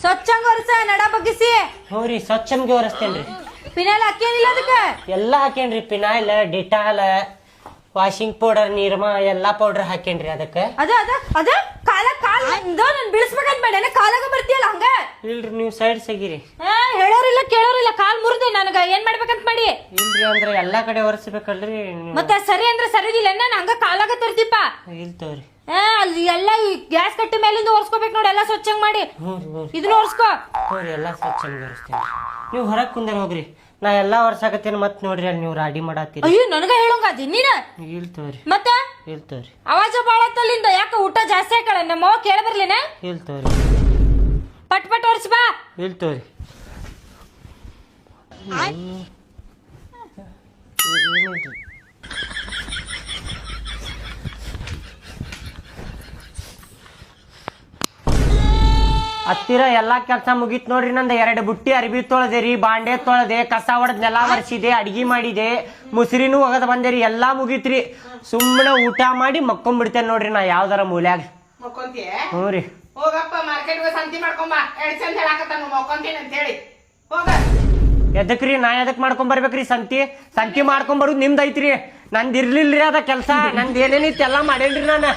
ಸ್ವಚ್ಛಂಗ ಒರೆಸ ನಡ ಬಗ್ಗಿಸಿ. ಹ್ಞೂ ರೀ ಸ್ವಚ್ಛಂಗೆ ಒರೆಸ್ತೇನ್ರಿ. ಪಿನಾಲ್ ಹಾಕೇನಿಲ್ಲ ಅದಕ್ಕೆ? ಎಲ್ಲ ಹಾಕೇನ್ರಿ, ಪಿನಾಯ್ಲ್, ಡಿಟಾಲ್, ವಾಷಿಂಗ್ ಪೌಡರ್, ನಿರ್ಮಾ ಎಲ್ಲಾ ಪೌಡರ್ ಹಾಕೇನ್ರಿ ಅದಕ್ಕೆ. ಅದ ಅದ ಅದ ಕಾಲ ನನ್ ಬಿಡಿಸ್ಬೇಕಂತ ಮಾಡಿ ಕಾಲಾಗ ಬರ್ತೀಯಲ್ಲ ಹಂಗ. ಇಲ್ರಿ ನೀವು ಸೈಡ್ ಸಗಿರಿ. ಹೇಳೋರಿಲ್ಲ ಕೇಳೋರಿಲ್ಲ, ಕಾಲ್ ಮುರಿದೆ ನನಗ ಏನ್ ಮಾಡ್ಬೇಕಂತ ಮಾಡಿ. ಇಲ್ರಿ ಅಂದ್ರೆ ಎಲ್ಲಾ ಕಡೆ ಒರೆಸ್ಬೇಕಲ್ರಿ. ಮತ್ತೆ ಸರಿ ಅಂದ್ರೆ ಸರಿದಿಲ್ಲ ನಾನು ಹಂಗ ಕಾಲಾಗ ತರ್ತಿಪ್ಪ. ಇಲ್ ತೋರಿ. ಅಲ್ಲಿ ಎಲ್ಲ ಈ ಗ್ಯಾಸ್ ಕಟ್ಟಿ ಮೇಲಿಂದ ಒರ್ಸ್ಕೋಬೇಕು ನೋಡಿ, ಎಲ್ಲ ಸ್ವಚ್ಛಂಗ್ ಮಾಡಿ. ಇದನ್ನ ಒರ್ಸ್ಕೋ. ತೋರಿ ಎಲ್ಲಾ ಸ್ವಚ್ಛಂಗ್ ಒರೆಸ್ತೇನೆ. ನೀವು ಹೊರಗ್ ಕುಂದರ್ ಹೋಗ್ರಿ, ನಾ ಎಲ್ಲಾ ಒರ್ಸಾಕತ್ತೇನೆ. ಮತ್ ನೋಡ್ರಿ ಅಲ್ಲಿ ನೀವು ರಾಡಿ ಮಾಡತ್ತೀರಿ. ಅಯ್ಯೋ ನನಗ ಹೇಳೋಂಗಾದಿ ನೀನ. ಇಲ್ ತೋರಿ. ಮತ್ತ ಇಲ್ ತೋರಿ. ಅವಾಜ ಬಾಳತ್ತಲ್ಲಿಂದ ಯಾಕ ಊಟ ಜಾಸ್ತಿ ಹಾಕಳ ನಮ್ಮ ಅವ್ವ ಕೇಳ ಬರ್ಲೇನ? ಇಲ್ ತೋರಿ. ಪಟ್ ಪಟ್ ಒರ್ಸ್ ಬಾ. ಇಲ್ ತೋರಿ. ಹತ್ತಿರ ಎಲ್ಲಾ ಕೆಲಸ ಮುಗೀತ್ ನೋಡ್ರಿ. ನಂದ 2 ಬುಟ್ಟಿ ಅರ್ಬಿ ತೊಳೆದೇರಿ, ಬಾಂಡೆ ತೊಳೆದೆ, ಕಸ ಹೊಡೆದ್ ನೆಲ ಒರೆಸಿದೆ, ಅಡ್ಗಿ ಮಾಡಿದೆ, ಮುಸ್ರಿನೂ ಒಗದ್ ಬಂದೇರಿ. ಎಲ್ಲಾ ಮುಗೀತ್ರಿ. ಸುಮ್ಮನೆ ಊಟ ಮಾಡಿ ಮಕ್ಕೊಂಡ್ಬಿಡ್ತೇನೆ ನೋಡ್ರಿ ನಾ ಯಾವ್ದಾರ ಮೂಲ್ಯಾಗ. ಹ್ಞೂ ರೀ. ಹೋಗಪ್ಪ ಮಾರ್ಕೆಟ್ ಹೋಗಿ ಸಂತಿ ಮಾಡ್ಕೊಂಬ. ಎಷ್ಟ್ ಚಂದ ಹೇಳಾಕತ್ತಾನ ಮಕ್ಕೊಂತೀನಿ ಅಂತ ಹೇಳಿ ಹೋಗ. ಎದಕ್ರಿ ನಾ ಎದಕ್ ಮಾಡ್ಕೊಂಡ್ ಬರ್ಬೇಕ್ರಿ? ಸಂತಿ ಮಾಡ್ಕೊಂಡ್ ಬರುದ್ ನಿಮ್ದು ಐತ್ರಿ, ನಂದ್ ಇರ್ಲಿಲ್ರಿ ಅದ ಕೆಲ್ಸ. ನಂದ್ ಏನೇನಿತ್ತು ಎಲ್ಲಾ ಮಾಡೇನ್ರಿ ನಾನು.